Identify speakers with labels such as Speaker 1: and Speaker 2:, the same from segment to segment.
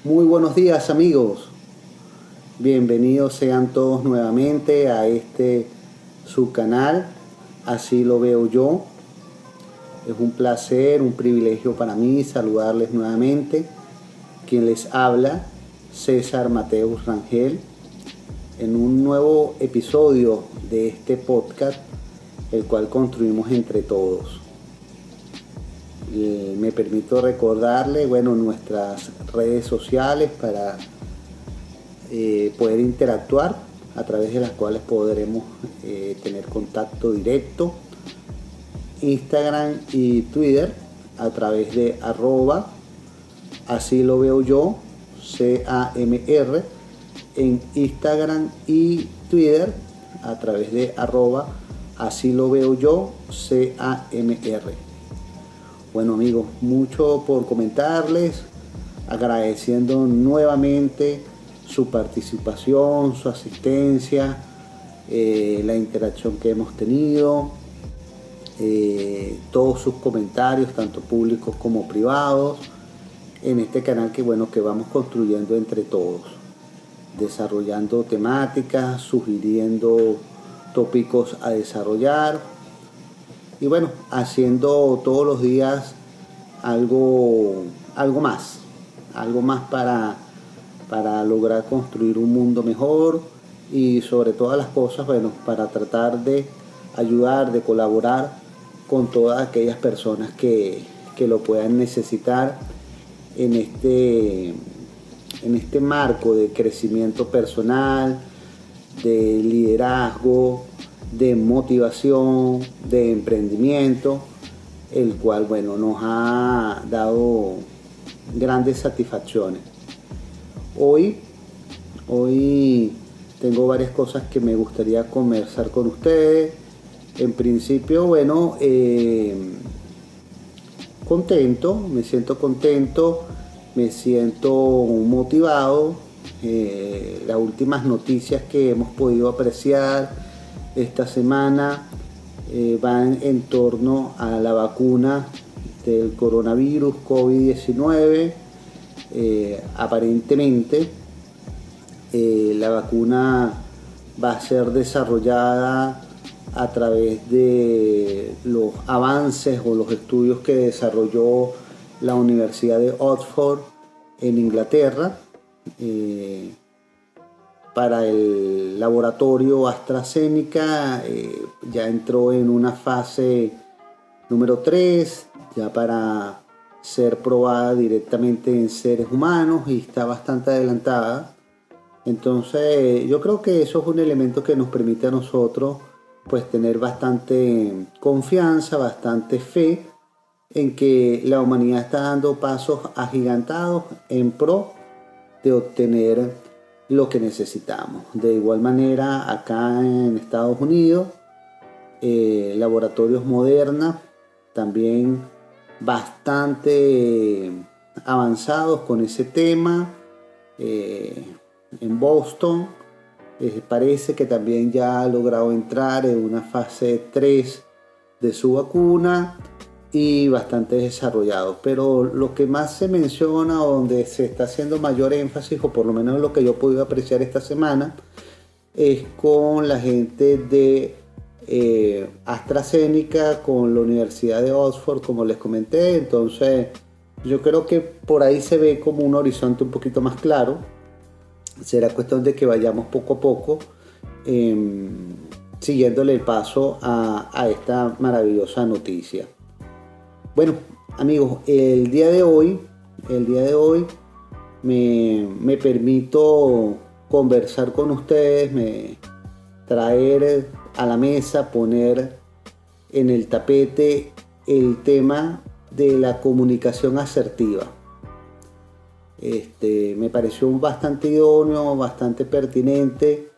Speaker 1: Muy buenos días, amigos. Bienvenidos sean todos nuevamente a este su canal. Así lo veo yo. Es un placer, un privilegio para mí saludarles nuevamente. Quien les habla, César Mateus Rangel, en un nuevo episodio de este podcast, el cual construimos entre todos. Me permito recordarle, nuestras redes sociales para poder interactuar, a través de las cuales podremos tener contacto directo. Instagram y Twitter a través de @ así lo veo yo, CAMR, en Instagram y Twitter a través de @ así lo veo yo, CAMR. Bueno, amigos, mucho por comentarles, agradeciendo nuevamente su participación, su asistencia, la interacción que hemos tenido, todos sus comentarios, tanto públicos como privados, en este canal que vamos construyendo entre todos, desarrollando temáticas, sugiriendo tópicos a desarrollar y haciendo todos los días algo más para lograr construir un mundo mejor y sobre todas las cosas, para tratar de ayudar, de colaborar con todas aquellas personas que lo puedan necesitar en este marco de crecimiento personal, de liderazgo, de motivación, de emprendimiento, el cual nos ha dado grandes satisfacciones. Hoy tengo varias cosas que me gustaría conversar con ustedes. En principio, contento, me siento motivado. Las últimas noticias que hemos podido apreciar esta semana van en torno a la vacuna del coronavirus COVID-19. Aparentemente la vacuna va a ser desarrollada a través de los avances o los estudios que desarrolló la Universidad de Oxford en Inglaterra. Para el laboratorio AstraZeneca ya entró en una fase número 3, ya para ser probada directamente en seres humanos, y está bastante adelantada. Entonces yo creo que eso es un elemento que nos permite a nosotros tener bastante confianza, bastante fe en que la humanidad está dando pasos agigantados en pro de obtener lo que necesitamos. De igual manera, acá en Estados Unidos, laboratorios Moderna también bastante avanzados con ese tema. En Boston parece que también ya ha logrado entrar en una fase 3 de su vacuna y bastante desarrollados, pero lo que más se menciona, o donde se está haciendo mayor énfasis, o por lo menos lo que yo he podido apreciar esta semana, es con la gente de AstraZeneca, con la Universidad de Oxford, como les comenté. Entonces yo creo que por ahí se ve como un horizonte un poquito más claro. Será cuestión de que vayamos poco a poco siguiéndole el paso a esta maravillosa noticia. Bueno, amigos, el día de hoy me permito conversar con ustedes, traer a la mesa, poner en el tapete el tema de la comunicación asertiva. Me pareció bastante idóneo, bastante pertinente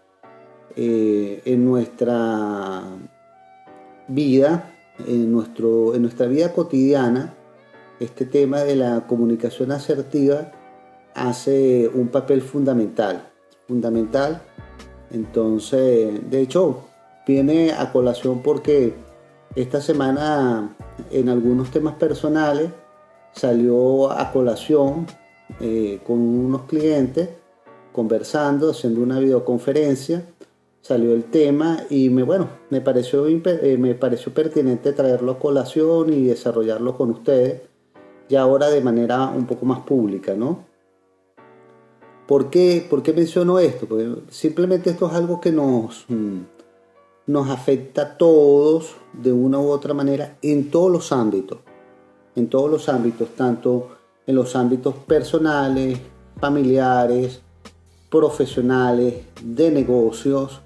Speaker 1: en nuestra vida, en nuestra vida cotidiana. Este tema de la comunicación asertiva hace un papel fundamental. Entonces, de hecho, viene a colación porque esta semana en algunos temas personales salió a colación con unos clientes, conversando, haciendo una videoconferencia. Salió el tema y me pareció pertinente traerlo a colación y desarrollarlo con ustedes, ya ahora de manera un poco más pública, ¿no? ¿Por qué menciono esto? Porque simplemente esto es algo que nos afecta a todos de una u otra manera en todos los ámbitos. En todos los ámbitos, tanto en los ámbitos personales, familiares, profesionales, de negocios,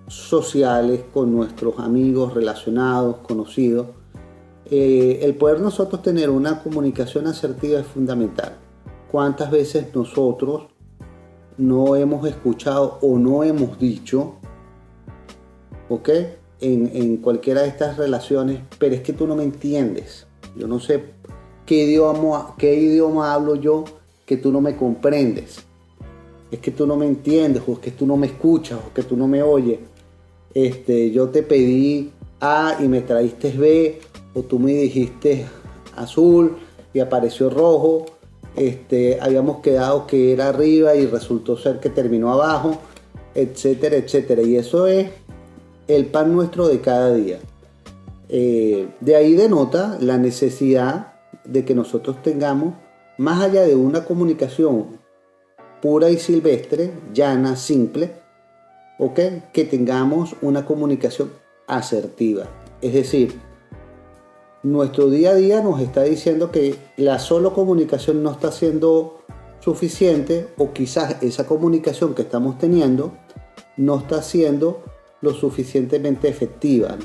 Speaker 1: sociales, con nuestros amigos, relacionados, conocidos. El poder nosotros tener una comunicación asertiva es fundamental. ¿Cuántas veces nosotros no hemos escuchado o no hemos dicho, ¿ok? En cualquiera de estas relaciones, pero es que tú no me entiendes. Yo no sé qué idioma hablo yo que tú no me comprendes. Es que tú no me entiendes, o es que tú no me escuchas, o que tú no me oyes. Yo te pedí A y me traíste B, o tú me dijiste azul y apareció rojo. Habíamos quedado que era arriba y resultó ser que terminó abajo, etcétera, etcétera. Y eso es el pan nuestro de cada día. De ahí denota la necesidad de que nosotros tengamos, más allá de una comunicación pura y silvestre, llana, simple, ¿ok? Que tengamos una comunicación asertiva. Es decir, nuestro día a día nos está diciendo que la sola comunicación no está siendo suficiente, o quizás esa comunicación que estamos teniendo no está siendo lo suficientemente efectiva.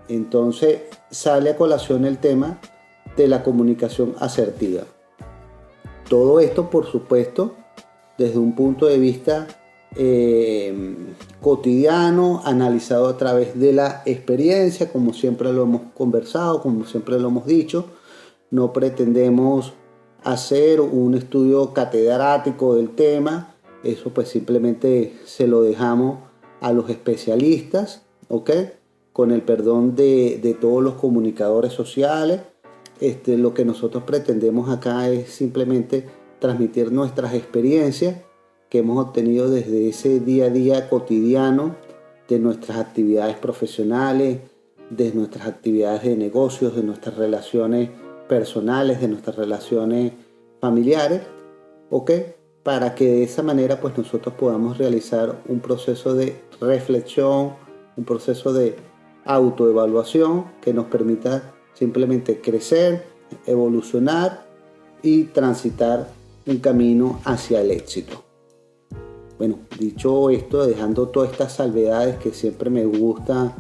Speaker 1: Entonces sale a colación el tema de la comunicación asertiva. Todo esto, por supuesto, desde un punto de vista cotidiano, analizado a través de la experiencia, como siempre lo hemos conversado, como siempre lo hemos dicho. No pretendemos hacer un estudio catedrático del tema, eso pues simplemente se lo dejamos a los especialistas, ¿ok? Con el perdón de todos los comunicadores sociales. Lo que nosotros pretendemos acá es simplemente transmitir nuestras experiencias que hemos obtenido desde ese día a día cotidiano, de nuestras actividades profesionales, de nuestras actividades de negocios, de nuestras relaciones personales, de nuestras relaciones familiares, ¿ok? Para que de esa manera pues nosotros podamos realizar un proceso de reflexión, un proceso de autoevaluación que nos permita simplemente crecer, evolucionar y transitar un camino hacia el éxito. Bueno, dicho esto, dejando todas estas salvedades que siempre me gusta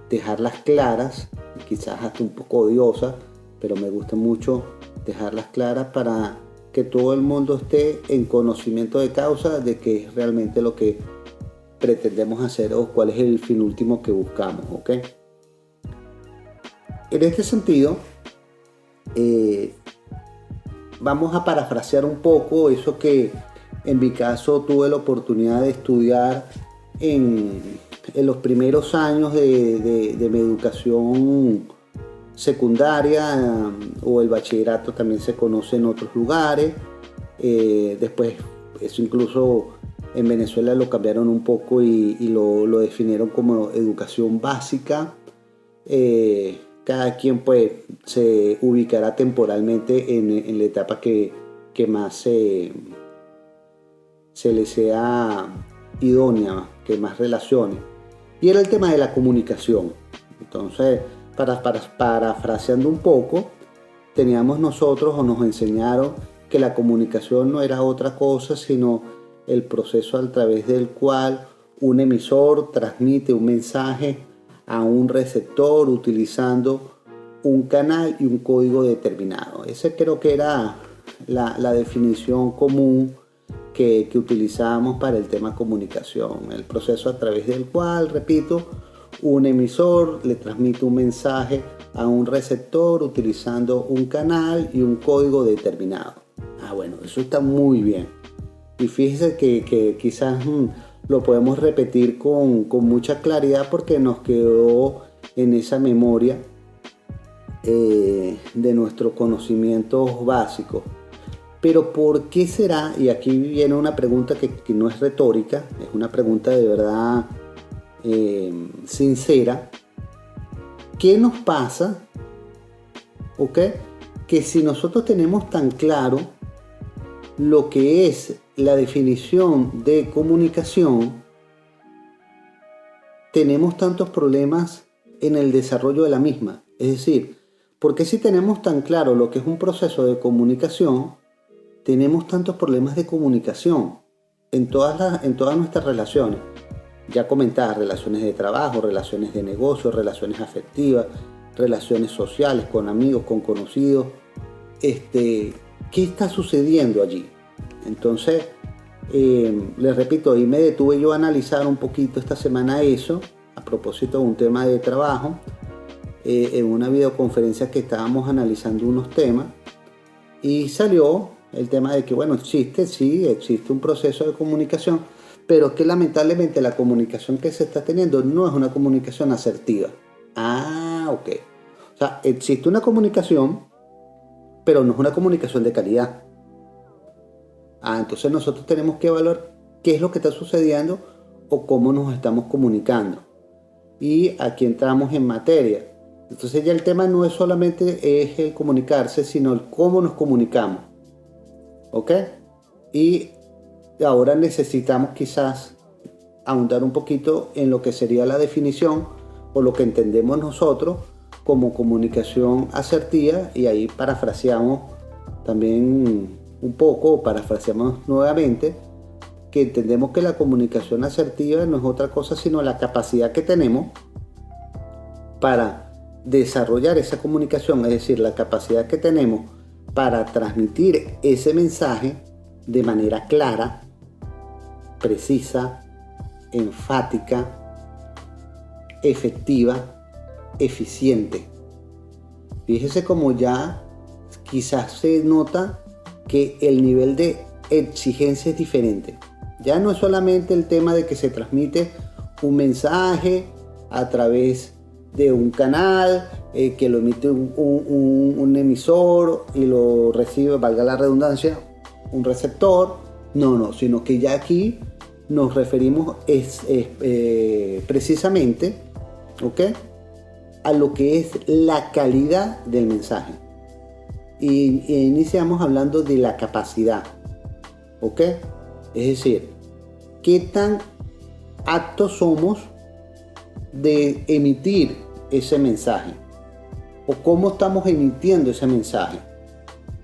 Speaker 1: dejarlas claras, quizás hasta un poco odiosas, pero me gusta mucho dejarlas claras para que todo el mundo esté en conocimiento de causa de qué es realmente lo que pretendemos hacer o cuál es el fin último que buscamos, ¿ok? En este sentido, vamos a parafrasear un poco eso que en mi caso tuve la oportunidad de estudiar en los primeros años de mi educación secundaria, o el bachillerato también se conoce en otros lugares. Después eso incluso en Venezuela lo cambiaron un poco y lo definieron como educación básica. Cada quien pues se ubicará temporalmente en la etapa que más se le sea idónea, que más relacione. Y era el tema de la comunicación. Entonces, parafraseando un poco, teníamos nosotros, o nos enseñaron, que la comunicación no era otra cosa sino el proceso a través del cual un emisor transmite un mensaje a un receptor utilizando un canal y un código determinado. Ese creo que era la definición común que utilizábamos para el tema comunicación. El proceso a través del cual, repito, un emisor le transmite un mensaje a un receptor utilizando un canal y un código determinado. Bueno, eso está muy bien. Y fíjese que quizás lo podemos repetir con mucha claridad porque nos quedó en esa memoria de nuestros conocimientos básicos. Pero ¿por qué será? Y aquí viene una pregunta que no es retórica, es una pregunta de verdad sincera. ¿Qué nos pasa? ¿Ok? Que si nosotros tenemos tan claro lo que es la definición de comunicación, tenemos tantos problemas en el desarrollo de la misma. Es decir, ¿por qué si tenemos tan claro lo que es un proceso de comunicación, tenemos tantos problemas de comunicación en todas nuestras relaciones? Ya comentaba, relaciones de trabajo, relaciones de negocio, relaciones afectivas, relaciones sociales, con amigos, con conocidos. ¿Qué está sucediendo allí? Entonces, les repito, ahí me detuve yo a analizar un poquito esta semana eso, a propósito de un tema de trabajo, en una videoconferencia que estábamos analizando unos temas, y salió el tema de que, bueno, existe un proceso de comunicación, pero que lamentablemente la comunicación que se está teniendo no es una comunicación asertiva. Ok. O sea, existe una comunicación, pero no es una comunicación de calidad. Entonces nosotros tenemos que evaluar qué es lo que está sucediendo o cómo nos estamos comunicando. Y aquí entramos en materia. Entonces ya el tema no es solamente es el comunicarse, sino el cómo nos comunicamos. ¿Ok? Y ahora necesitamos quizás ahondar un poquito en lo que sería la definición o lo que entendemos nosotros como comunicación asertiva, y ahí parafraseamos también un poco, parafraseamos nuevamente, que entendemos que la comunicación asertiva no es otra cosa sino la capacidad que tenemos para desarrollar esa comunicación, es decir, la capacidad que tenemos para transmitir ese mensaje de manera clara, precisa, enfática, efectiva, eficiente. Fíjese cómo ya quizás se nota que el nivel de exigencia es diferente. Ya no es solamente el tema de que se transmite un mensaje a través de un canal, que lo emite un emisor y lo recibe, valga la redundancia, un receptor. No, sino que ya aquí nos referimos precisamente, ¿ok?, a lo que es la calidad del mensaje. Y iniciamos hablando de la capacidad, ¿ok? Es decir, qué tan aptos somos de emitir ese mensaje, o cómo estamos emitiendo ese mensaje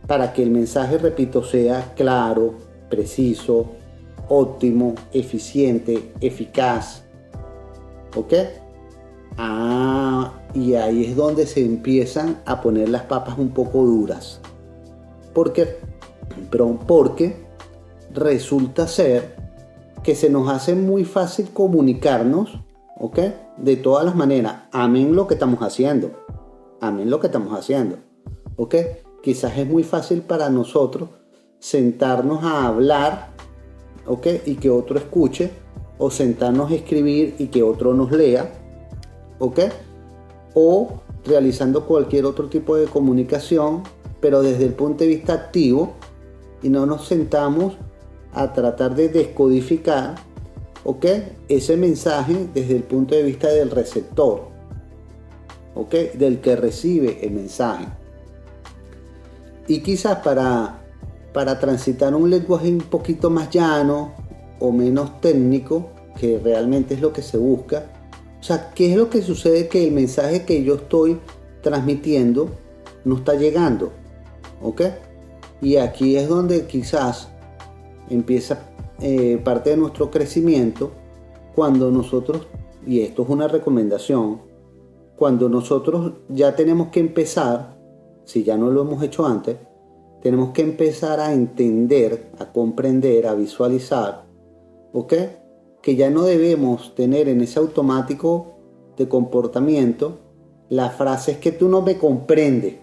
Speaker 1: para que el mensaje, repito, sea claro, preciso, óptimo, eficiente, eficaz. ¿Ok? Y ahí es donde se empiezan a poner las papas un poco duras. Porque resulta ser que se nos hace muy fácil comunicarnos, ¿ok?, de todas las maneras. Amén lo que estamos haciendo. ¿Ok? Quizás es muy fácil para nosotros sentarnos a hablar, ¿ok?, y que otro escuche, o sentarnos a escribir y que otro nos lea, ¿ok?, o realizando cualquier otro tipo de comunicación, pero desde el punto de vista activo, y no nos sentamos a tratar de descodificar, ¿ok?, ese mensaje desde el punto de vista del receptor, ¿ok?, del que recibe el mensaje. Y quizás para transitar un lenguaje un poquito más llano o menos técnico, que realmente es lo que se busca, o sea, ¿qué es lo que sucede? Que el mensaje que yo estoy transmitiendo no está llegando, ¿ok? Y aquí es donde quizás empieza parte de nuestro crecimiento, cuando nosotros, y esto es una recomendación, cuando nosotros ya tenemos que empezar, si ya no lo hemos hecho antes, tenemos que empezar a entender, a comprender, a visualizar, ¿ok?, que ya no debemos tener en ese automático de comportamiento la frase: es que tú no me comprendes,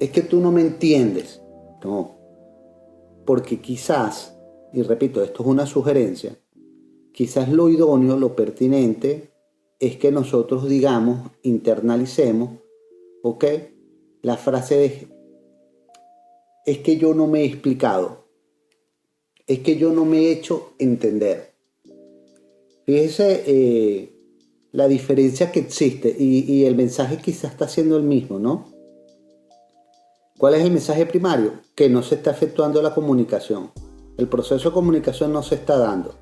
Speaker 1: es que tú no me entiendes. No, porque quizás, y repito, esto es una sugerencia, quizás lo idóneo, lo pertinente, es que nosotros digamos, internalicemos, ¿ok?, la frase es que yo no me he explicado, es que yo no me he hecho entender. Fíjese la diferencia que existe y el mensaje quizás está siendo el mismo, ¿no? ¿Cuál es el mensaje primario? Que no se está efectuando la comunicación. El proceso de comunicación no se está dando.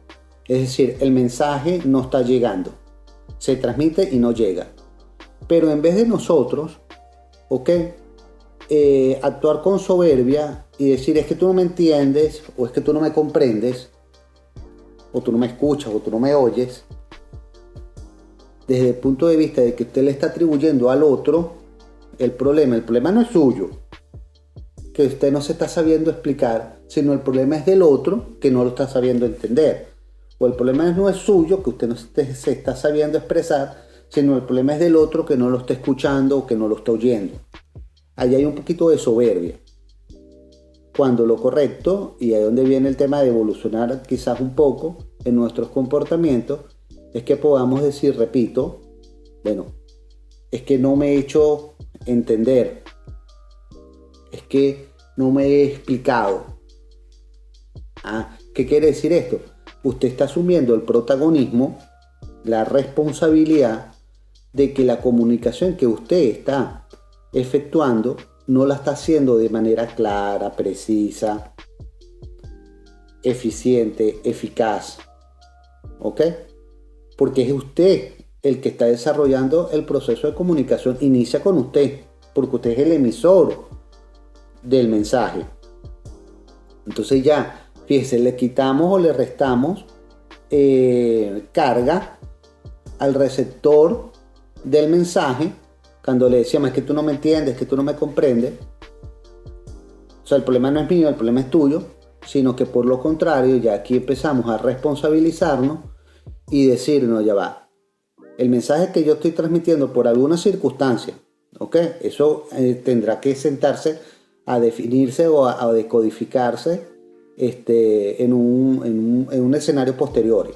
Speaker 1: Es decir, el mensaje no está llegando. Se transmite y no llega. Pero en vez de nosotros, ¿ok? Actuar con soberbia y decir es que tú no me entiendes, o es que tú no me comprendes, o tú no me escuchas, o tú no me oyes, desde el punto de vista de que usted le está atribuyendo al otro el problema no es suyo, que usted no se está sabiendo explicar, sino el problema es del otro que no lo está sabiendo entender. O el problema no es suyo, que usted no se está sabiendo expresar, sino el problema es del otro que no lo está escuchando o que no lo está oyendo. Ahí hay un poquito de soberbia. Cuando lo correcto, y ahí es donde viene el tema de evolucionar quizás un poco en nuestros comportamientos, es que podamos decir, repito, bueno, es que no me he hecho entender, es que no me he explicado. ¿Qué quiere decir esto? Usted está asumiendo el protagonismo, la responsabilidad de que la comunicación que usted está efectuando no la está haciendo de manera clara, precisa, eficiente, eficaz. ¿Ok? Porque es usted el que está desarrollando el proceso de comunicación. Inicia con usted, porque usted es el emisor del mensaje. Entonces ya, fíjese, le quitamos o le restamos carga al receptor del mensaje cuando le decíamos es que tú no me entiendes, que tú no me comprendes. O sea, el problema no es mío, el problema es tuyo, sino que por lo contrario ya aquí empezamos a responsabilizarnos y decir, no, ya va, el mensaje que yo estoy transmitiendo por alguna circunstancia, ¿ok? Eso tendrá que sentarse a definirse o a decodificarse en un escenario posterior,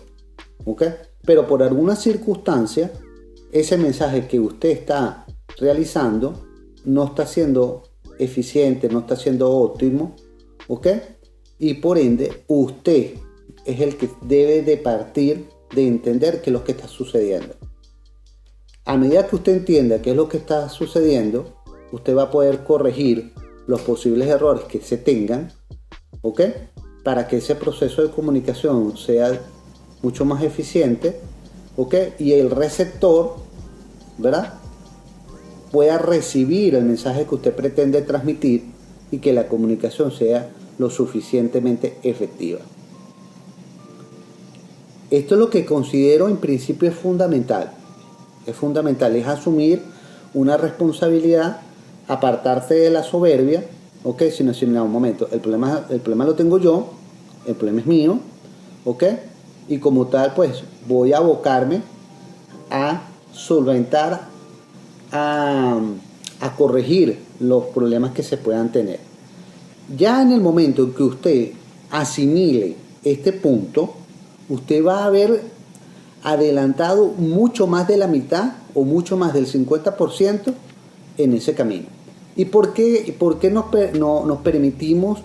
Speaker 1: ¿ok? Pero por alguna circunstancia, ese mensaje que usted está realizando no está siendo eficiente, no está siendo óptimo, ¿ok? Y por ende, usted es el que debe de partir de entender qué es lo que está sucediendo. A medida que usted entienda qué es lo que está sucediendo, usted va a poder corregir los posibles errores que se tengan, ¿ok? Para que ese proceso de comunicación sea mucho más eficiente, ¿ok? Y el receptor, ¿verdad?, pueda recibir el mensaje que usted pretende transmitir y que la comunicación sea lo suficientemente efectiva. Esto es lo que considero en principio es fundamental. Es asumir una responsabilidad, apartarse de la soberbia, ¿ok? Sino decir, no, un momento, el problema lo tengo yo, el problema es mío, ¿ok? Y como tal, pues voy a abocarme a solventar, a corregir los problemas que se puedan tener. Ya en el momento en que usted asimile este punto, usted va a haber adelantado mucho más de la mitad o mucho más del 50% en ese camino. ¿Y por qué nos permitimos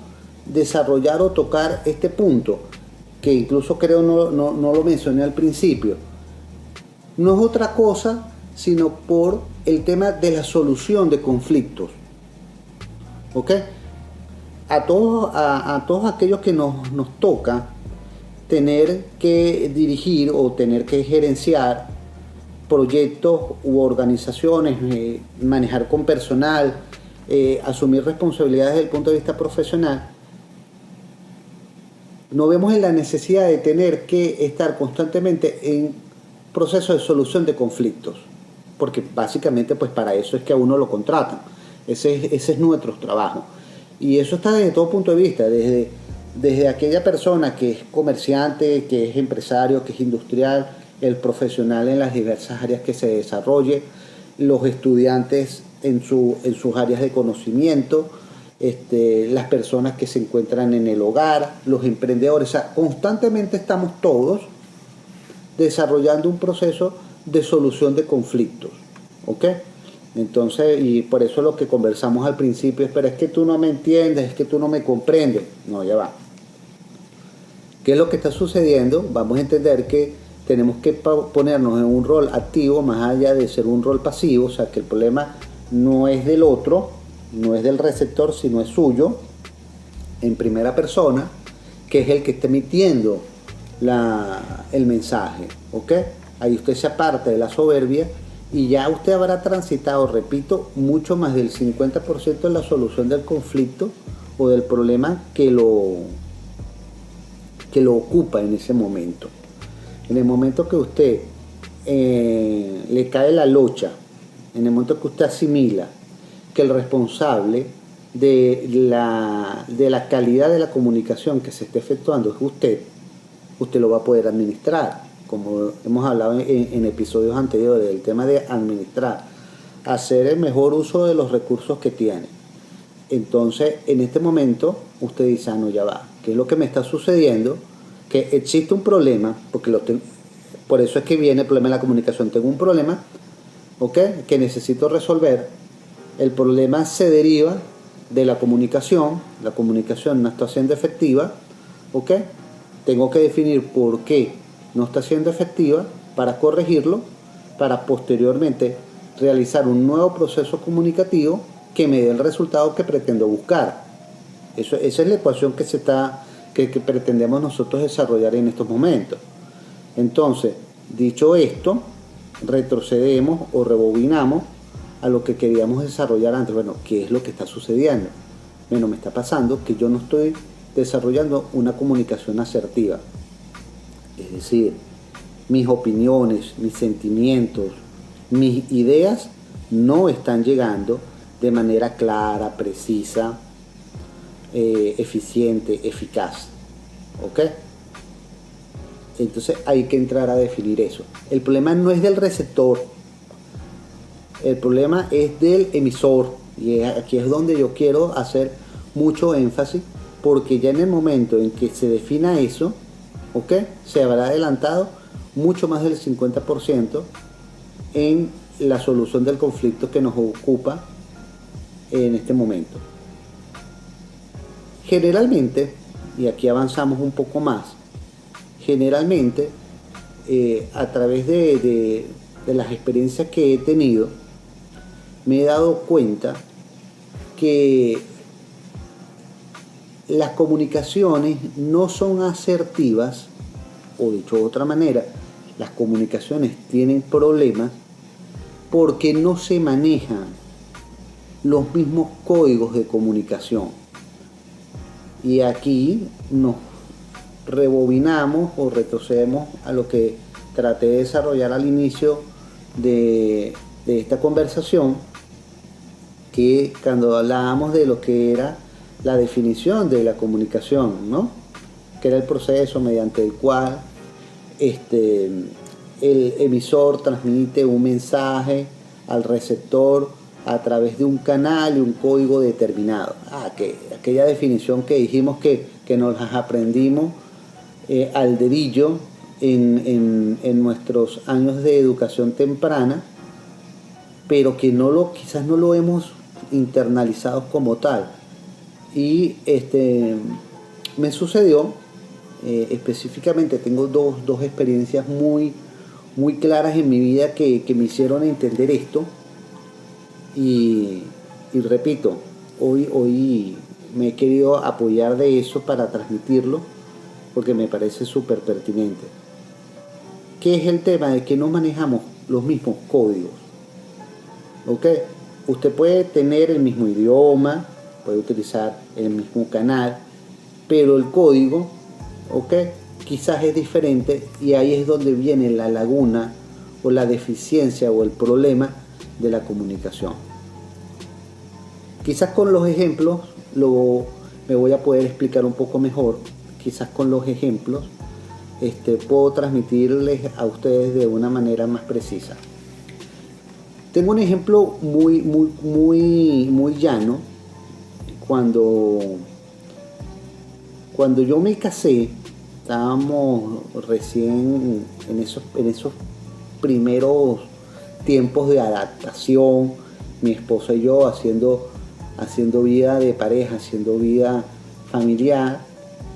Speaker 1: desarrollar o tocar este punto? Que incluso creo no lo mencioné al principio. No es otra cosa sino por el tema de la solución de conflictos. ¿Ok? A todos aquellos que nos toca tener que dirigir o tener que gerenciar proyectos u organizaciones, manejar con personal, asumir responsabilidades desde el punto de vista profesional, no vemos en la necesidad de tener que estar constantemente en proceso de solución de conflictos, porque básicamente pues para eso es que a uno lo contratan. Ese es nuestro trabajo. Y eso está desde todo punto de vista, desde aquella persona que es comerciante, que es empresario, que es industrial, el profesional en las diversas áreas que se desarrolle, los estudiantes en sus áreas de conocimiento, las personas que se encuentran en el hogar, los emprendedores. O sea, constantemente estamos todos desarrollando un proceso de solución de conflictos, ¿ok? Entonces, y por eso lo que conversamos al principio es, pero es que tú no me entiendes, es que tú no me comprendes. No, ya va. ¿Qué es lo que está sucediendo? Vamos a entender que tenemos que ponernos en un rol activo más allá de ser un rol pasivo, o sea que el problema no es del otro, no es del receptor, sino es suyo, en primera persona, que es el que está emitiendo el mensaje, ¿ok? Ahí usted se aparta de la soberbia y ya usted habrá transitado, repito, mucho más del 50% en la solución del conflicto o del problema que lo ocupa en ese momento. En el momento que usted le cae la locha, en el momento que usted asimila que el responsable de la calidad de la comunicación que se esté efectuando es usted lo va a poder administrar, como hemos hablado en episodios anteriores, del tema de administrar, hacer el mejor uso de los recursos que tiene. Entonces, en este momento, usted dice, no, ya va, ¿qué es lo que me está sucediendo? Que existe un problema, porque por eso es que viene el problema de la comunicación. Tengo un problema, ¿ok?, que necesito resolver. El problema se deriva de la comunicación no está siendo efectiva, ¿ok? Tengo que definir por qué no está siendo efectiva para corregirlo, para posteriormente realizar un nuevo proceso comunicativo que me dé el resultado que pretendo buscar. Esa es la ecuación que pretendemos nosotros desarrollar en estos momentos. Entonces, dicho esto, retrocedemos o rebobinamos a lo que queríamos desarrollar antes. Bueno, ¿qué es lo que está sucediendo? Bueno, me está pasando que yo no estoy desarrollando una comunicación asertiva. Es decir, mis opiniones, mis sentimientos, mis ideas no están llegando de manera clara, precisa, eficiente, eficaz. ¿Ok? Entonces hay que entrar a definir eso. El problema no es del receptor, el problema es del emisor. Y aquí es donde yo quiero hacer mucho énfasis, porque ya en el momento en que se defina eso, ¿ok?, se habrá adelantado mucho más del 50% en la solución del conflicto que nos ocupa en este momento. Generalmente, y aquí avanzamos un poco más, generalmente a través de las experiencias que he tenido, me he dado cuenta que las comunicaciones no son asertivas, o dicho de otra manera, las comunicaciones tienen problemas porque no se manejan los mismos códigos de comunicación. Y aquí nos rebobinamos o retrocedemos a lo que traté de desarrollar al inicio de esta conversación, que cuando hablábamos de lo que era la definición de la comunicación, ¿no?, que era el proceso mediante el cual el emisor transmite un mensaje al receptor a través de un canal y un código determinado. Aquella definición que dijimos que nos las aprendimos al dedillo en nuestros años de educación temprana, pero que quizás no lo hemos internalizado como tal. Y me sucedió, específicamente tengo dos experiencias muy, muy claras en mi vida que me hicieron entender esto. Y repito, hoy me he querido apoyar de eso para transmitirlo, porque me parece súper pertinente. ¿Qué es el tema de que no manejamos los mismos códigos? ¿Ok? Usted puede tener el mismo idioma, puede utilizar el mismo canal, pero el código, ¿ok?, quizás es diferente, y ahí es donde viene la laguna o la deficiencia o el problema de la comunicación. Quizás con los ejemplos me voy a poder explicar un poco mejor. Quizás con los ejemplos puedo transmitirles a ustedes de una manera más precisa. Tengo un ejemplo muy, muy, muy, muy llano. Cuando yo me casé, estábamos recién en esos primeros tiempos de adaptación, mi esposa y yo haciendo vida de pareja, haciendo vida familiar.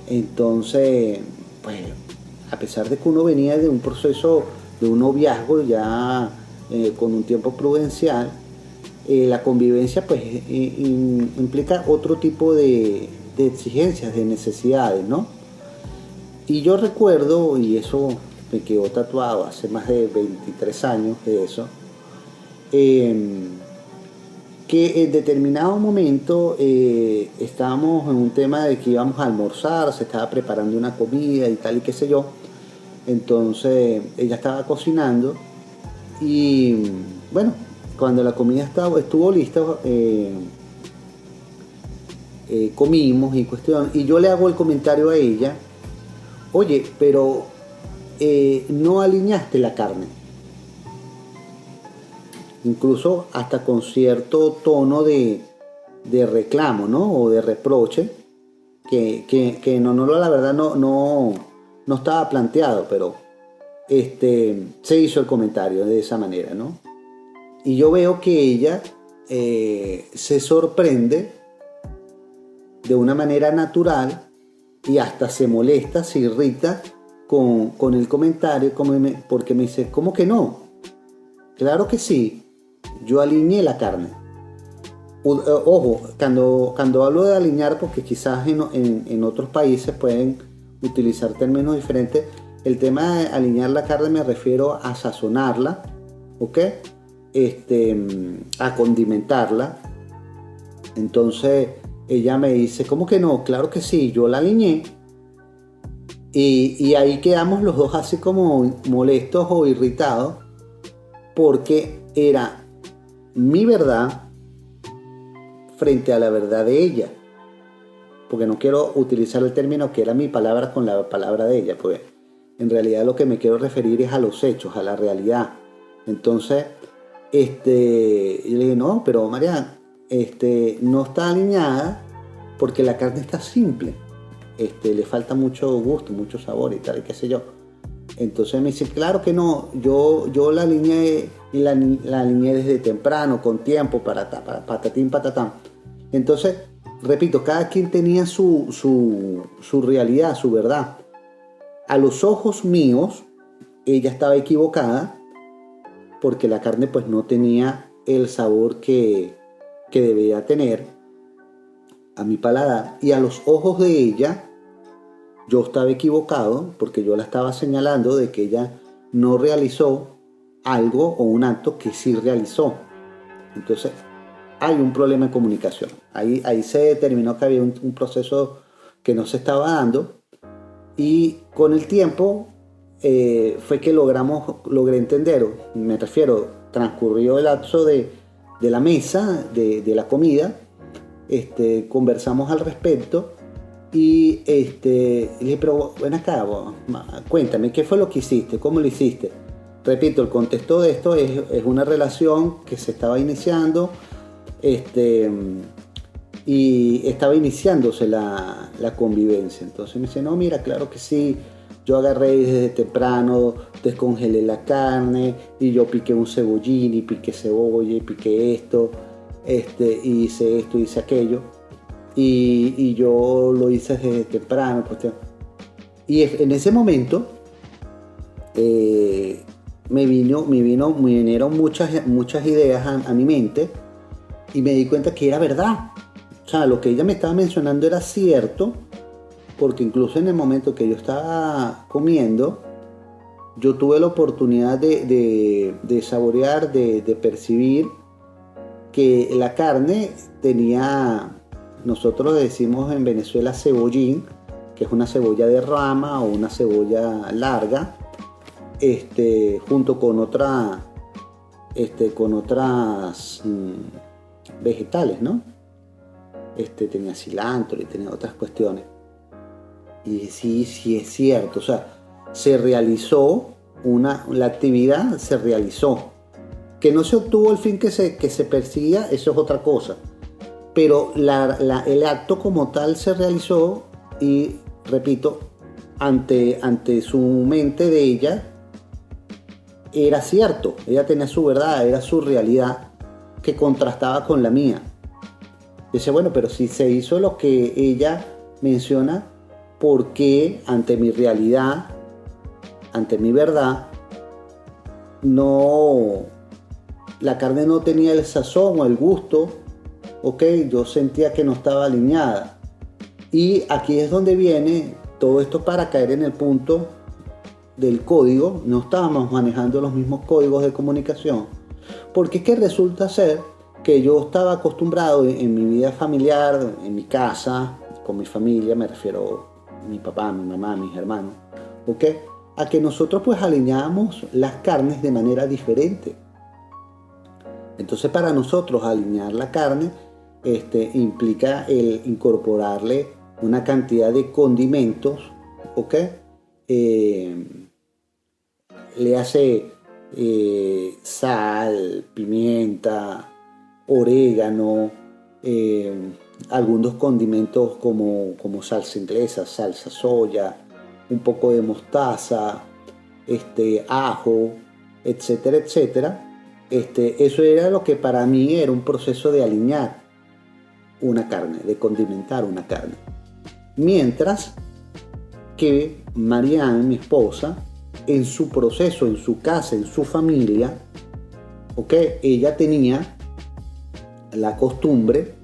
Speaker 1: Entonces, pues, a pesar de que uno venía de un proceso de un noviazgo ya con un tiempo prudencial, la convivencia pues implica otro tipo de exigencias, de necesidades, ¿no? Y yo recuerdo, y eso me quedó tatuado hace más de 23 años de eso, que en determinado momento estábamos en un tema de que íbamos a almorzar, se estaba preparando una comida y tal y qué sé yo. Entonces ella estaba cocinando y bueno, cuando la comida estuvo lista, comimos y cuestión, y yo le hago el comentario a ella: oye, pero no aliñaste la carne. Incluso hasta con cierto tono de reclamo, ¿no? O de reproche, que no, la verdad no estaba planteado, pero se hizo el comentario de esa manera, ¿no? Y yo veo que ella se sorprende de una manera natural y hasta se molesta, se irrita con el comentario, porque me dice: ¿cómo que no? Claro que sí, yo alineé la carne. Ojo, cuando hablo de alinear, porque quizás en otros países pueden utilizar términos diferentes, el tema de alinear la carne me refiero a sazonarla, ¿ok? A condimentarla. Entonces ella me dice: ¿cómo que no? Claro que sí, yo la alineé. Y ahí quedamos los dos así como molestos o irritados, porque era mi verdad frente a la verdad de ella, porque no quiero utilizar el término que era mi palabra con la palabra de ella, porque en realidad lo que me quiero referir es a los hechos, a la realidad. Entonces yo le dije: no, pero María, no está alineada porque la carne está simple, le falta mucho gusto, mucho sabor y tal, y qué sé yo. Entonces me dice: claro que no, yo la alineé, y la alineé desde temprano, con tiempo, para patatín, patatán. Entonces, repito, cada quien tenía su realidad, su verdad. A los ojos míos, ella estaba equivocada, porque la carne pues no tenía el sabor que debía tener a mi paladar, y a los ojos de ella yo estaba equivocado, porque yo la estaba señalando de que ella no realizó algo o un acto que sí realizó. Entonces hay un problema de comunicación. Ahí se determinó que había un proceso que no se estaba dando, y con el tiempo fue que logré entender. Me refiero, transcurrió el lapso de la mesa, de la comida, conversamos al respecto. Y le dije: pero ven acá, cuéntame, ¿qué fue lo que hiciste? ¿Cómo lo hiciste? Repito, el contexto de esto es una relación que se estaba iniciando, y estaba iniciándose la convivencia. Entonces me dice: no, mira, claro que sí, yo agarré desde temprano, descongelé la carne, y yo piqué un cebollín, y piqué cebolla, y piqué esto, y hice esto, hice aquello. Y yo lo hice desde temprano. Y en ese momento me vinieron muchas ideas a mi mente, y me di cuenta que era verdad. O sea, lo que ella me estaba mencionando era cierto, porque incluso en el momento que yo estaba comiendo, yo tuve la oportunidad de saborear, de percibir que la carne tenía... Nosotros decimos en Venezuela cebollín, que es una cebolla de rama o una cebolla larga, junto con otras vegetales, ¿no? Tenía cilantro y tenía otras cuestiones. Y sí es cierto, o sea, se realizó la actividad se realizó. Que no se obtuvo el fin que se perseguía, eso es otra cosa. Pero el acto como tal se realizó, y repito, ante su mente de ella era cierto, ella tenía su verdad, era su realidad, que contrastaba con la mía. Dice, bueno, pero si se hizo lo que ella menciona, ¿por qué ante mi realidad, ante mi verdad, no, la carne no tenía el sazón o el gusto? Ok, yo sentía que no estaba alineada. Y aquí es donde viene todo esto para caer en el punto del código. No estábamos manejando los mismos códigos de comunicación, porque es que resulta ser que yo estaba acostumbrado en mi vida familiar, en mi casa, con mi familia, me refiero a mi papá, mi mamá, mis hermanos, ¿ok? A que nosotros pues alineábamos las carnes de manera diferente. Entonces para nosotros alinear la carne implica el incorporarle una cantidad de condimentos, ¿ok? Le hace sal, pimienta, orégano, algunos condimentos como salsa inglesa, salsa soya, un poco de mostaza, ajo, etcétera, etcétera. Eso era lo que para mí era un proceso de alinear una carne, de condimentar una carne. Mientras que Marianne, mi esposa, en su proceso, en su casa, en su familia, ella tenía la costumbre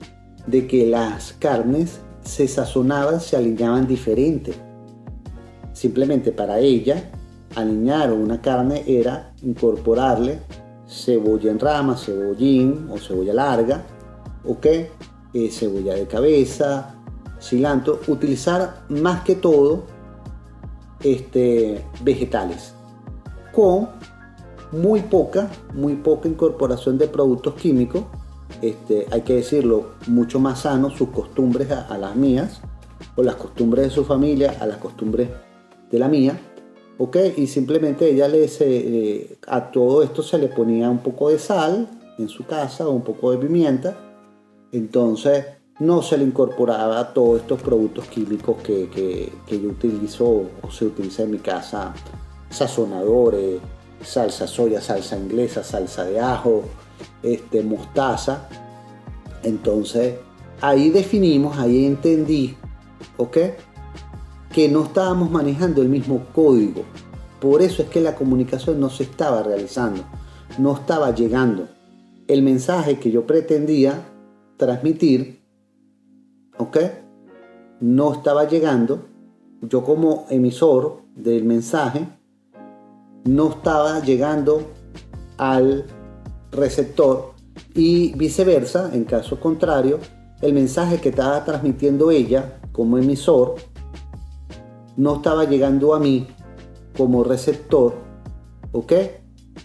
Speaker 1: de que las carnes se sazonaban, se alineaban diferente. Simplemente para ella, alinear una carne era incorporarle cebolla en rama, cebollín o cebolla larga, cebolla de cabeza, cilantro, utilizar más que todo vegetales, con muy poca incorporación de productos químicos. Hay que decirlo, mucho más sano sus costumbres a las mías, o las costumbres de su familia a las costumbres de la mía, y simplemente ella a todo esto se le ponía un poco de sal en su casa, o un poco de pimienta. Entonces no se le incorporaba todos estos productos químicos que yo utilizo o se utiliza en mi casa, sazonadores, salsa soya, salsa inglesa, salsa de ajo, mostaza. Entonces ahí definimos, ahí entendí, que no estábamos manejando el mismo código. Por eso es que la comunicación no se estaba realizando, no estaba llegando. El mensaje que yo pretendía transmitir, no estaba llegando. Yo como emisor del mensaje no estaba llegando al receptor, y viceversa. En caso contrario, el mensaje que estaba transmitiendo ella como emisor no estaba llegando a mí como receptor,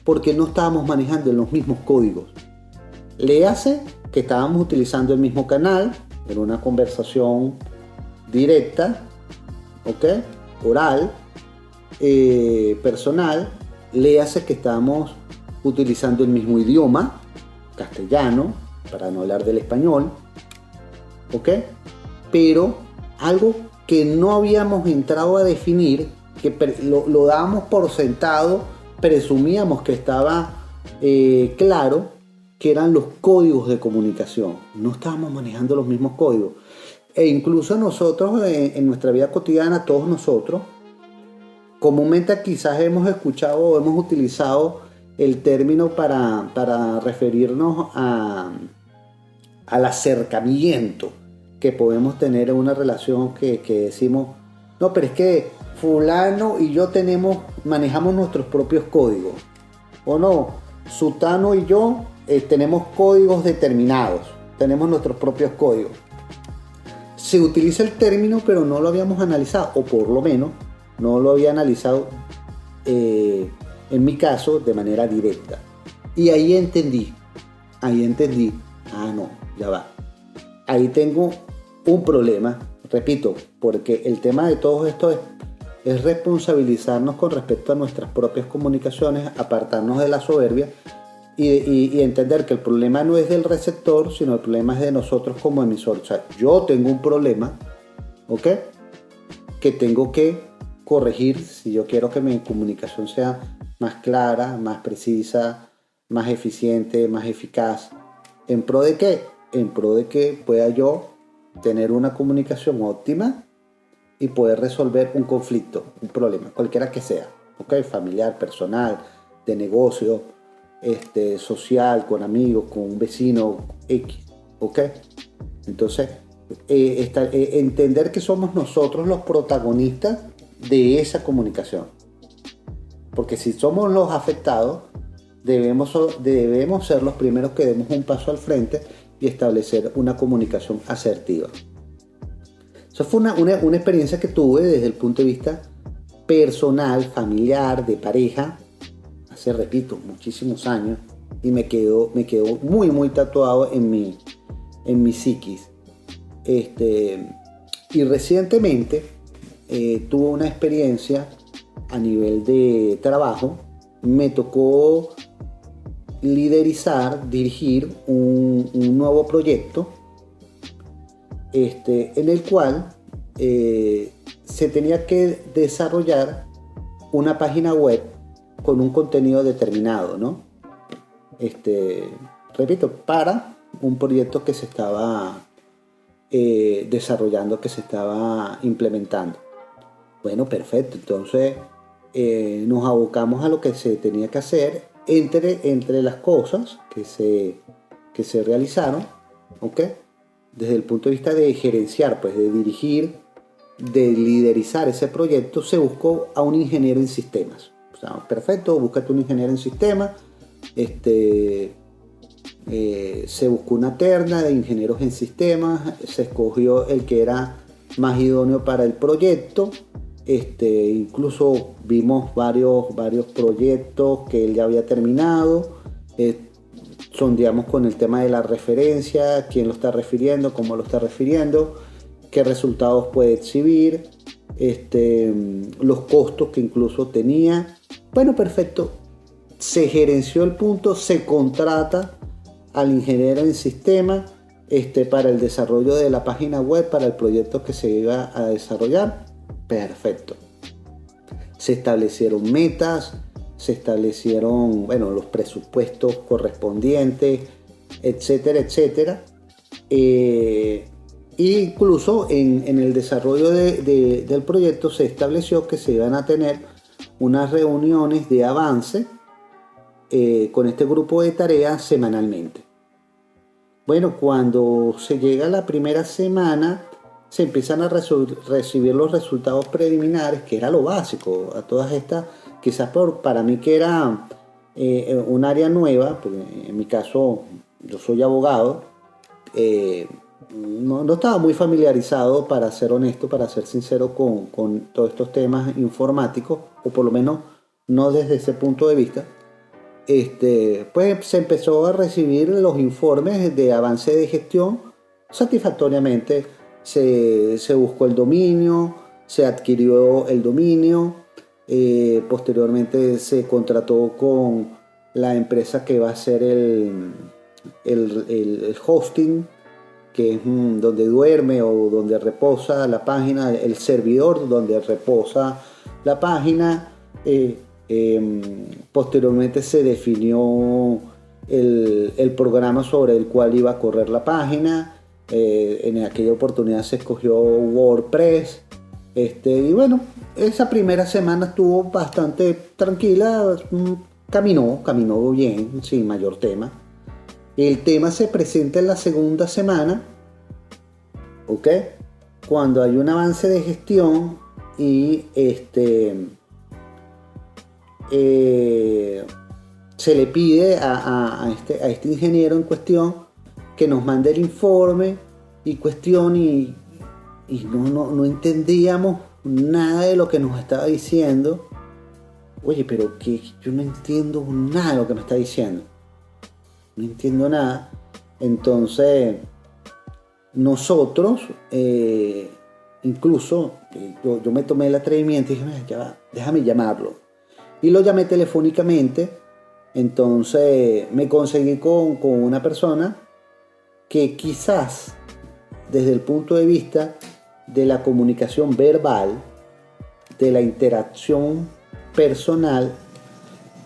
Speaker 1: porque no estábamos manejando los mismos códigos. Le hace que estábamos utilizando el mismo canal en una conversación directa, oral, personal. Le hace que estábamos utilizando el mismo idioma, castellano, para no hablar del español, pero algo que no habíamos entrado a definir, que lo dábamos por sentado, presumíamos que estaba claro, que eran los códigos de comunicación. No estábamos manejando los mismos códigos. E incluso nosotros, en nuestra vida cotidiana, todos nosotros, comúnmente quizás hemos escuchado o hemos utilizado el término para referirnos al acercamiento que podemos tener en una relación, que decimos, no, pero es que fulano y yo manejamos nuestros propios códigos. O no, sutano y yo tenemos códigos determinados, tenemos nuestros propios códigos. Se utiliza el término, pero no lo habíamos analizado, o por lo menos no lo había analizado en mi caso de manera directa. Y ahí entendí, no, ya va. Ahí tengo un problema, repito, porque el tema de todo esto es responsabilizarnos con respecto a nuestras propias comunicaciones, apartarnos de la soberbia y entender que el problema no es del receptor, sino el problema es de nosotros como emisor. O sea, yo tengo un problema, que tengo que corregir si yo quiero que mi comunicación sea más clara, más precisa, más eficiente, más eficaz. ¿En pro de qué? En pro de que pueda yo tener una comunicación óptima y poder resolver un conflicto, un problema, cualquiera que sea, ¿ok? Familiar, personal, de negocio, social, con amigos, con un vecino X, ¿ok? Entonces, entender que somos nosotros los protagonistas de esa comunicación. Porque si somos los afectados, debemos ser los primeros que demos un paso al frente y establecer una comunicación asertiva. Eso fue una experiencia que tuve desde el punto de vista personal, familiar, de pareja, hace, repito, muchísimos años, y me quedó muy, muy tatuado en mi psiquis. Y recientemente tuve una experiencia a nivel de trabajo. Me tocó dirigir un nuevo proyecto en el cual se tenía que desarrollar una página web con un contenido determinado, ¿no? Repito, para un proyecto que se estaba desarrollando, que se estaba implementando. Bueno, perfecto. Entonces nos abocamos a lo que se tenía que hacer entre las cosas que se realizaron, ¿ok? Desde el punto de vista de gerenciar, pues de dirigir, de liderizar ese proyecto, se buscó a un ingeniero en sistemas. O sea, perfecto, búscate un ingeniero en sistemas. Se buscó una terna de ingenieros en sistemas, se escogió el que era más idóneo para el proyecto. Incluso vimos varios proyectos que él ya había terminado. Sondeamos con el tema de la referencia, quién lo está refiriendo, cómo lo está refiriendo, qué resultados puede exhibir, los costos que incluso tenía. Bueno, perfecto. Se gerenció el punto, se contrata al ingeniero en sistema para el desarrollo de la página web, para el proyecto que se iba a desarrollar. Perfecto. Se establecieron metas, se establecieron, los presupuestos correspondientes, etcétera, etcétera. Incluso en el desarrollo del proyecto se estableció que se iban a tener unas reuniones de avance con este grupo de tareas semanalmente. Bueno, cuando se llega a la primera semana, se empiezan a recibir los resultados preliminares, que era lo básico. A todas estas, quizás para mí que era un área nueva, porque en mi caso yo soy abogado, no estaba muy familiarizado, para ser honesto, para ser sincero, con todos estos temas informáticos, o por lo menos no desde ese punto de vista. Pues se empezó a recibir los informes de avance de gestión satisfactoriamente. Se buscó el dominio, se adquirió el dominio, posteriormente se contrató con la empresa que va a hacer el hosting, que es donde duerme o donde reposa la página, el servidor donde reposa la página. Posteriormente se definió el programa sobre el cual iba a correr la página. En aquella oportunidad se escogió WordPress. Y bueno, esa primera semana estuvo bastante tranquila, caminó bien, sin mayor tema. El tema se presenta en la segunda semana, ¿ok? Cuando hay un avance de gestión y se le pide a este ingeniero en cuestión que nos mande el informe y cuestión, y no entendíamos nada de lo que nos estaba diciendo. Oye, pero que yo no entiendo nada de lo que me está diciendo. No entiendo nada. Entonces, nosotros, incluso, yo me tomé el atrevimiento y dije, ya va, déjame llamarlo. Y lo llamé telefónicamente. Entonces me conseguí con una persona que quizás desde el punto de vista de la comunicación verbal, de la interacción personal,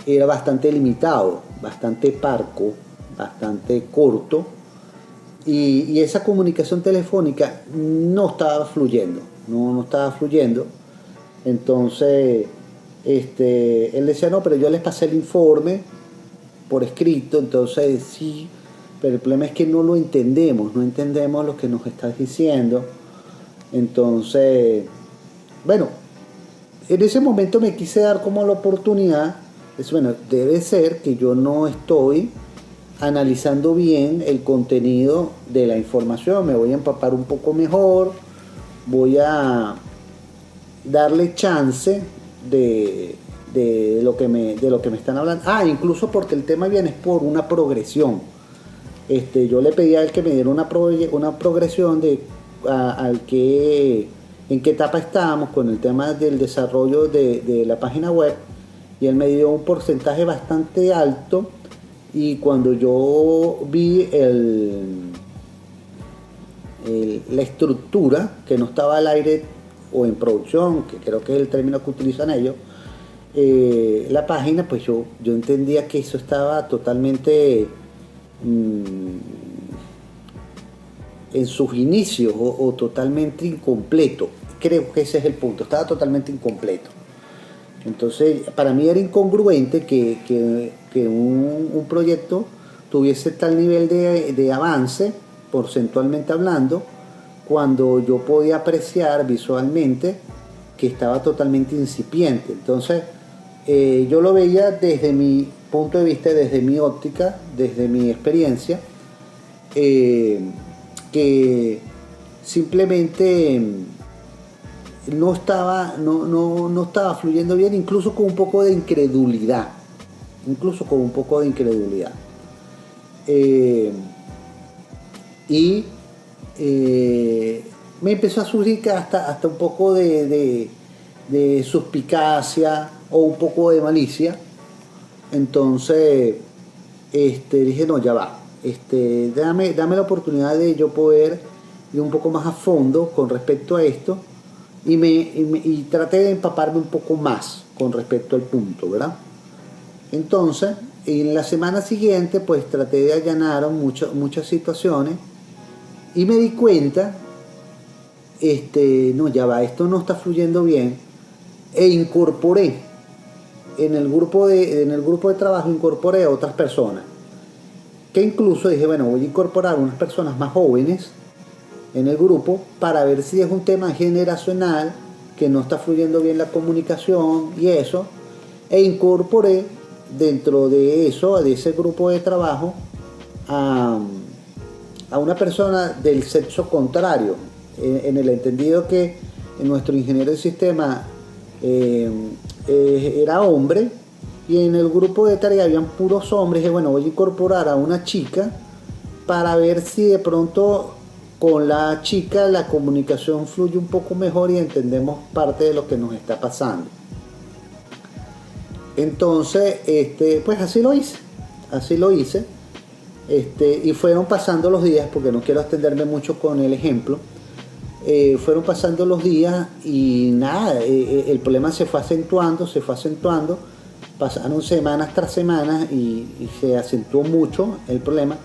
Speaker 1: era bastante limitado, bastante parco, bastante corto, y esa comunicación telefónica no estaba fluyendo, no estaba fluyendo. Entonces él decía, no, pero yo les pasé el informe por escrito. Entonces sí, pero el problema es que no lo entendemos, no entendemos lo que nos estás diciendo. Entonces, bueno, en ese momento me quise dar como la oportunidad, es bueno, debe ser que yo no estoy analizando bien el contenido de la información, me voy a empapar un poco mejor, voy a darle chance de lo que me están hablando. Incluso porque el tema viene es por una progresión. Yo le pedí a él que me diera una progresión de en qué etapa estábamos con el tema del desarrollo de la página web, y él me dio un porcentaje bastante alto. Y cuando yo vi la estructura que no estaba al aire o en producción, que creo que es el término que utilizan ellos, la página, pues yo entendía que eso estaba totalmente en sus inicios o totalmente incompleto. Creo que ese es el punto, estaba totalmente incompleto. Entonces, para mí era incongruente que un proyecto tuviese tal nivel de avance, porcentualmente hablando, cuando yo podía apreciar visualmente que estaba totalmente incipiente. Entonces, yo lo veía desde mi punto de vista, desde mi óptica, desde mi experiencia, que simplemente no estaba fluyendo bien, incluso con un poco de incredulidad. Me empezó a surgir hasta un poco de suspicacia o un poco de malicia. Entonces dije, no, ya va, dame la oportunidad de yo poder ir un poco más a fondo con respecto a esto, y traté de empaparme un poco más con respecto al punto, ¿verdad? Entonces, en la semana siguiente, pues traté de allanar muchas situaciones, y me di cuenta, no, ya va, esto no está fluyendo bien, e incorporé en el grupo de trabajo, incorporé a otras personas, que incluso dije, bueno, voy a incorporar unas personas más jóvenes en el grupo para ver si es un tema generacional, que no está fluyendo bien la comunicación y eso, e incorporé dentro de ese grupo de trabajo a una persona del sexo contrario, en el entendido que nuestro ingeniero de sistema era hombre, y en el grupo de tarea habían puros hombres. Y bueno, voy a incorporar a una chica para ver si de pronto con la chica la comunicación fluye un poco mejor y entendemos parte de lo que nos está pasando. Entonces, pues así lo hice. Y fueron pasando los días, porque no quiero extenderme mucho con el ejemplo. Fueron pasando los días y nada, el problema se fue acentuando. Pasaron semanas tras semanas y se acentuó mucho el problema.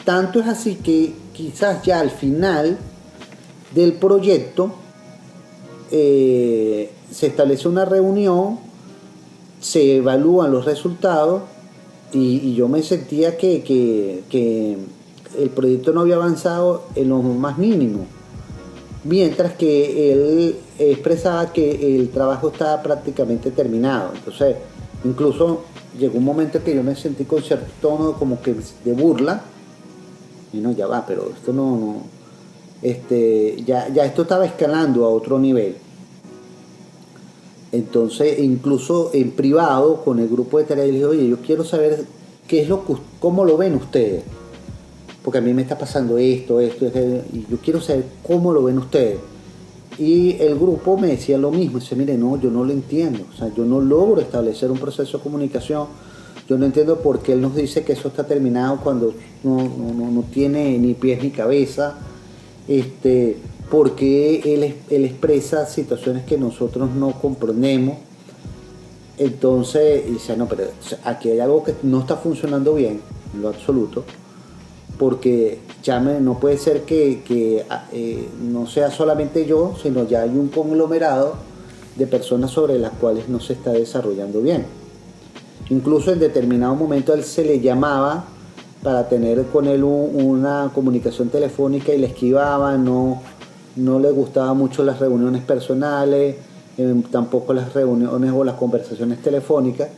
Speaker 1: Tanto es así que quizás ya al final del proyecto se establece una reunión, se evalúan los resultados, y yo me sentía que el proyecto no había avanzado en lo más mínimo, mientras que él expresaba que el trabajo estaba prácticamente terminado. Entonces, incluso llegó un momento que yo me sentí con cierto tono como que de burla, y no, ya va, pero esto ya esto estaba escalando a otro nivel. Entonces, incluso en privado con el grupo de tareas, le dije, oye, yo quiero saber cómo lo ven ustedes, porque a mí me está pasando esto, y yo quiero saber cómo lo ven ustedes. Y el grupo me decía lo mismo, dice, mire, no, yo no lo entiendo, o sea, yo no logro establecer un proceso de comunicación, yo no entiendo por qué él nos dice que eso está terminado cuando no tiene ni pies ni cabeza, porque él expresa situaciones que nosotros no comprendemos. Entonces dice, no, pero aquí hay algo que no está funcionando bien, en lo absoluto. porque no puede ser que no sea solamente yo, sino ya hay un conglomerado de personas sobre las cuales no se está desarrollando bien. Incluso en determinado momento a él se le llamaba para tener con él una comunicación telefónica y le esquivaba, no le gustaban mucho las reuniones personales, tampoco las reuniones o las conversaciones telefónicas.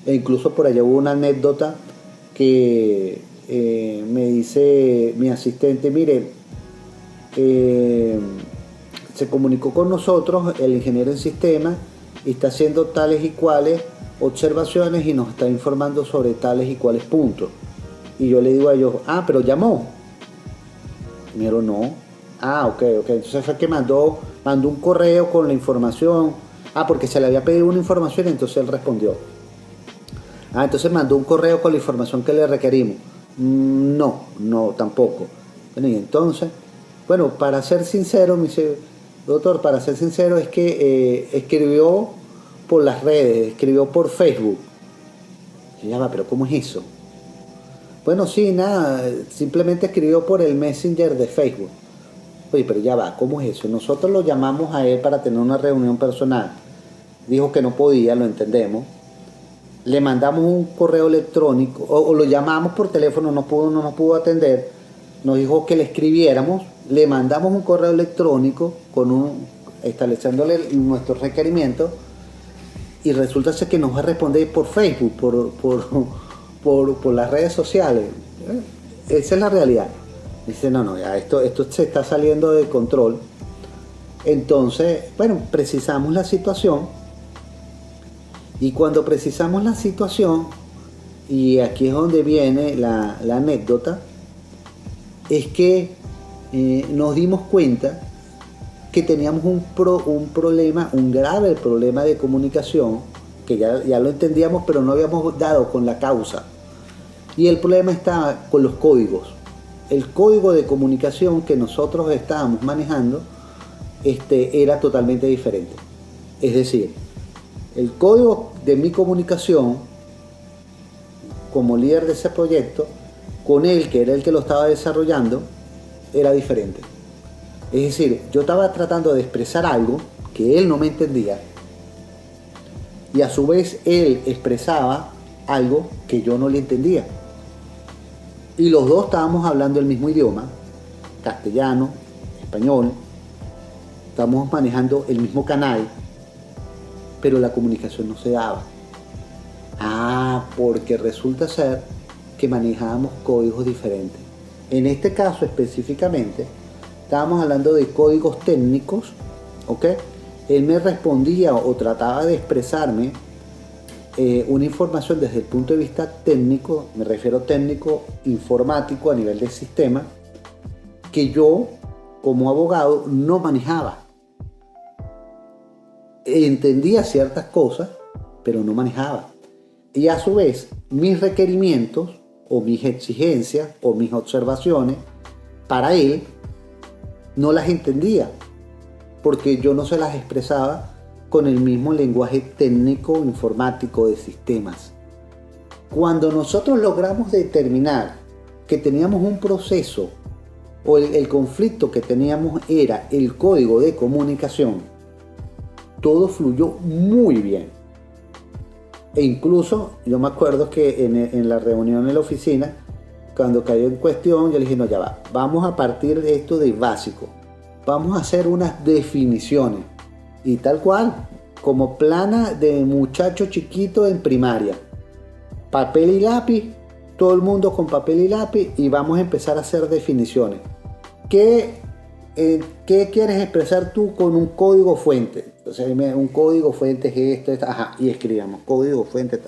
Speaker 1: E incluso por allá hubo una anécdota que me dice mi asistente, mire, se comunicó con nosotros el ingeniero en sistemas y está haciendo tales y cuales observaciones y nos está informando sobre tales y cuales puntos. Y yo le digo a ellos, pero llamó. Primero no. Ok. Entonces fue que mandó un correo con la información. Porque se le había pedido una información, entonces él respondió. Entonces mandó un correo con la información que le requerimos. No, tampoco. Bueno, y entonces, para ser sincero, me dice, doctor, para ser sincero es que escribió por las redes, escribió por Facebook. Y ya va, pero ¿cómo es eso? Bueno, sí, nada, simplemente escribió por el Messenger de Facebook. Oye, pero ya va, ¿cómo es eso? Nosotros lo llamamos a él para tener una reunión personal. Dijo que no podía, lo entendemos. Le mandamos un correo electrónico, o lo llamamos por teléfono, no nos pudo atender. Nos dijo que le escribiéramos, le mandamos un correo electrónico estableciéndole nuestros requerimientos, y resulta ser que nos va a responder por Facebook, por las redes sociales. Esa es la realidad. Dice, no, ya esto se está saliendo de control. Entonces, precisamos la situación. Y cuando precisamos la situación, y aquí es donde viene la anécdota, es que nos dimos cuenta que teníamos un problema, un grave problema de comunicación, que ya lo entendíamos, pero no habíamos dado con la causa. Y el problema estaba con los códigos. El código de comunicación que nosotros estábamos manejando era totalmente diferente. Es decir, el código de mi comunicación como líder de ese proyecto, con él, que era el que lo estaba desarrollando, era diferente. Es decir, yo estaba tratando de expresar algo que él no me entendía, y a su vez él expresaba algo que yo no le entendía. Y los dos estábamos hablando el mismo idioma, castellano, español, estábamos manejando el mismo canal, pero la comunicación no se daba. Porque resulta ser que manejábamos códigos diferentes. En este caso específicamente, estábamos hablando de códigos técnicos, ¿ok? Él me respondía o trataba de expresarme una información desde el punto de vista técnico, me refiero técnico informático a nivel de sistema, que yo como abogado no manejaba. Entendía ciertas cosas, pero no manejaba. Y a su vez, mis requerimientos o mis exigencias o mis observaciones, para él, no las entendía, porque yo no se las expresaba con el mismo lenguaje técnico informático de sistemas. Cuando nosotros logramos determinar que teníamos un proceso, o el conflicto que teníamos era el código de comunicación, todo fluyó muy bien. E incluso yo me acuerdo que en la reunión en la oficina, cuando cayó en cuestión, yo le dije, no, ya va, vamos a partir de esto de básico, vamos a hacer unas definiciones, y tal cual, como plana de muchacho chiquito en primaria, papel y lápiz, todo el mundo con papel y lápiz, y vamos a empezar a hacer definiciones. ¿Qué quieres expresar tú con un código fuente? Entonces, un código fuente es esto, y escribamos código fuente,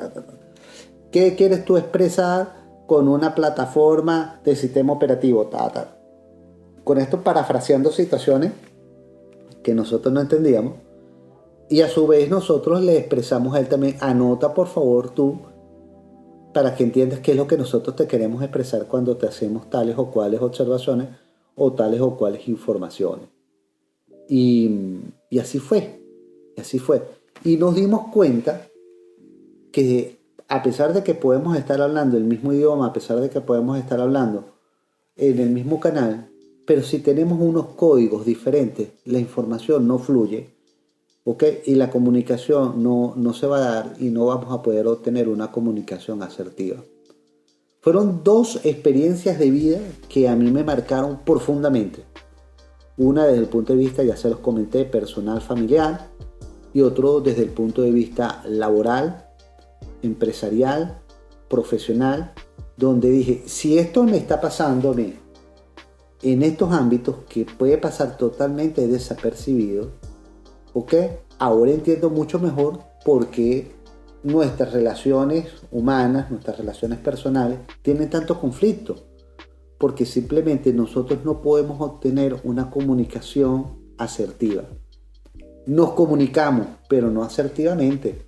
Speaker 1: ¿Qué quieres tú expresar con una plataforma de sistema operativo? Con esto parafraseando situaciones que nosotros no entendíamos, y a su vez nosotros le expresamos a él también, anota por favor tú, para que entiendas qué es lo que nosotros te queremos expresar cuando te hacemos tales o cuales observaciones o tales o cuales informaciones. Y así fue. Y nos dimos cuenta que a pesar de que podemos estar hablando el mismo idioma, a pesar de que podemos estar hablando en el mismo canal, pero si tenemos unos códigos diferentes, la información no fluye, ¿ok? Y la comunicación no se va a dar y no vamos a poder obtener una comunicación asertiva. Fueron dos experiencias de vida que a mí me marcaron profundamente. Una desde el punto de vista, ya se los comenté, personal, familiar, y otro desde el punto de vista laboral, empresarial, profesional, donde dije, si esto me está pasando a mí, en estos ámbitos que puede pasar totalmente desapercibido, ¿ok? Ahora entiendo mucho mejor por qué nuestras relaciones humanas, nuestras relaciones personales, tienen tanto conflicto. Porque simplemente nosotros no podemos obtener una comunicación asertiva. Nos comunicamos, pero no asertivamente.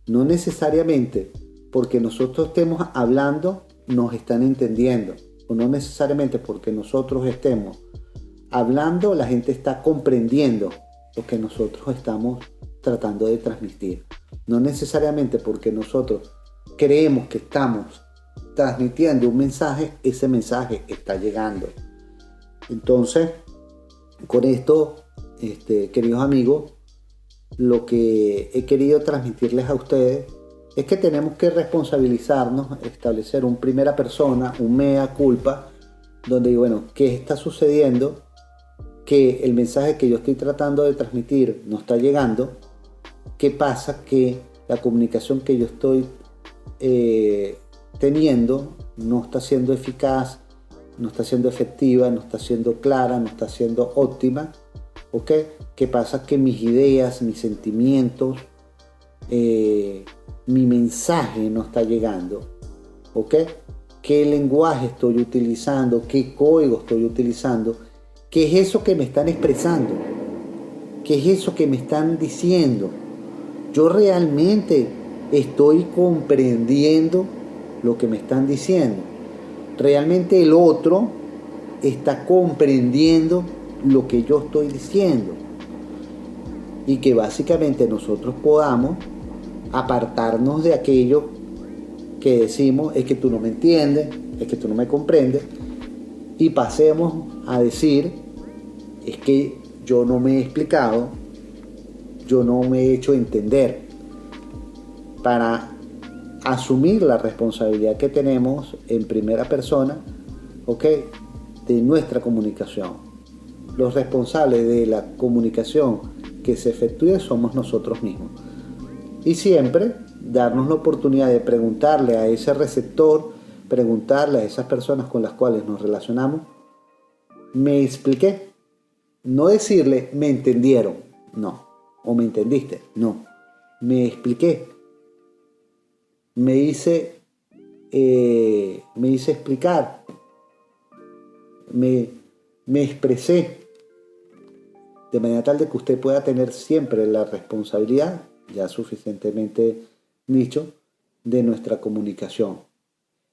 Speaker 1: No necesariamente porque nosotros estemos hablando nos están entendiendo. O no necesariamente porque nosotros estemos hablando la gente está comprendiendo lo que nosotros estamos tratando de transmitir. No necesariamente porque nosotros creemos que estamos transmitiendo un mensaje, ese mensaje está llegando. Entonces, con esto, queridos amigos, lo que he querido transmitirles a ustedes es que tenemos que responsabilizarnos, establecer un primera persona, un mea culpa, donde, bueno, ¿qué está sucediendo? Que el mensaje que yo estoy tratando de transmitir no está llegando. ¿Qué pasa? Que la comunicación que yo estoy teniendo no está siendo eficaz, no está siendo efectiva, no está siendo clara, no está siendo óptima. ¿Ok? ¿Qué pasa? Que mis ideas, mis sentimientos, mi mensaje no está llegando. ¿Ok? ¿Qué lenguaje estoy utilizando? ¿Qué código estoy utilizando? ¿Qué es eso que me están expresando? ¿Qué es eso que me están diciendo? Yo realmente estoy comprendiendo lo que me están diciendo. Realmente el otro está comprendiendo lo que yo estoy diciendo. Y que básicamente nosotros podamos apartarnos de aquello que decimos es que tú no me entiendes, es que tú no me comprendes, y pasemos a decir es que yo no me he explicado, yo no me he hecho entender, para asumir la responsabilidad que tenemos en primera persona, ¿ok? De nuestra comunicación. Los responsables de la comunicación que se efectúe somos nosotros mismos. Y siempre darnos la oportunidad de preguntarle a ese receptor, preguntarle a esas personas con las cuales nos relacionamos, ¿me expliqué? No decirle, ¿me entendieron? No. ¿O me entendiste? No. ¿Me expliqué? Me hice explicar, me expresé, de manera tal de que usted pueda tener siempre la responsabilidad, ya suficientemente dicho, de nuestra comunicación.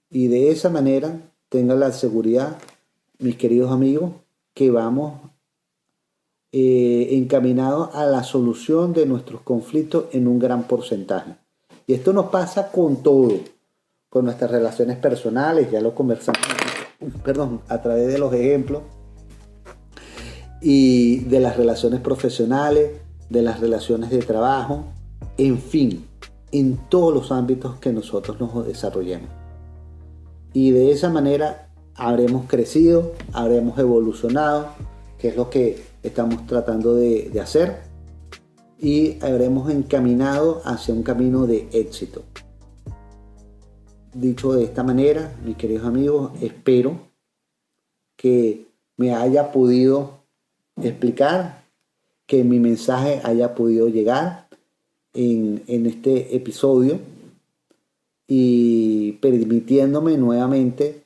Speaker 1: Y de esa manera tenga la seguridad, mis queridos amigos, que vamos encaminados a la solución de nuestros conflictos en un gran porcentaje. Y esto nos pasa con todo, con nuestras relaciones personales, ya lo conversamos, a través de los ejemplos, y de las relaciones profesionales, de las relaciones de trabajo, en fin, en todos los ámbitos que nosotros nos desarrollemos. Y de esa manera habremos crecido, habremos evolucionado, que es lo que estamos tratando de hacer, y habremos encaminado hacia un camino de éxito. Dicho de esta manera, mis queridos amigos, espero que me haya podido explicar, que mi mensaje haya podido llegar en este episodio, y permitiéndome nuevamente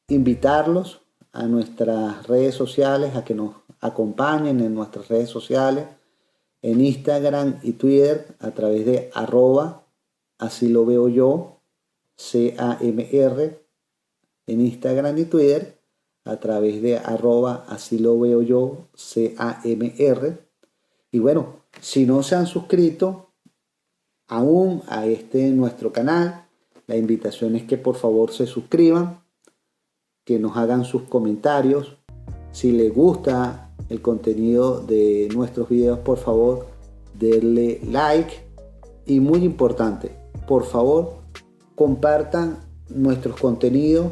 Speaker 1: invitarlos a nuestras redes sociales, a que nos acompañen en nuestras redes sociales, en Instagram y Twitter, a través de @así lo veo yo, CAMR, en Instagram y Twitter, a través de @así lo veo yo, CAMR. Y bueno, si no se han suscrito aún a nuestro canal, la invitación es que por favor se suscriban, que nos hagan sus comentarios. Si les gusta el contenido de nuestros videos, por favor, denle like. Y muy importante, por favor, compartan nuestros contenidos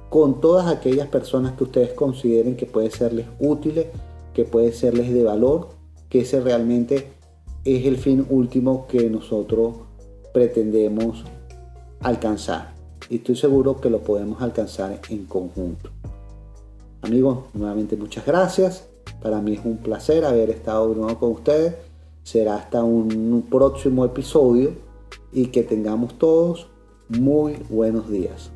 Speaker 1: con todas aquellas personas que ustedes consideren que puede serles útiles, que puede serles de valor, que ese realmente es el fin último que nosotros pretendemos alcanzar. Y estoy seguro que lo podemos alcanzar en conjunto. Amigos, nuevamente muchas gracias. Para mí es un placer haber estado de nuevo con ustedes. Será hasta un próximo episodio y que tengamos todos muy buenos días.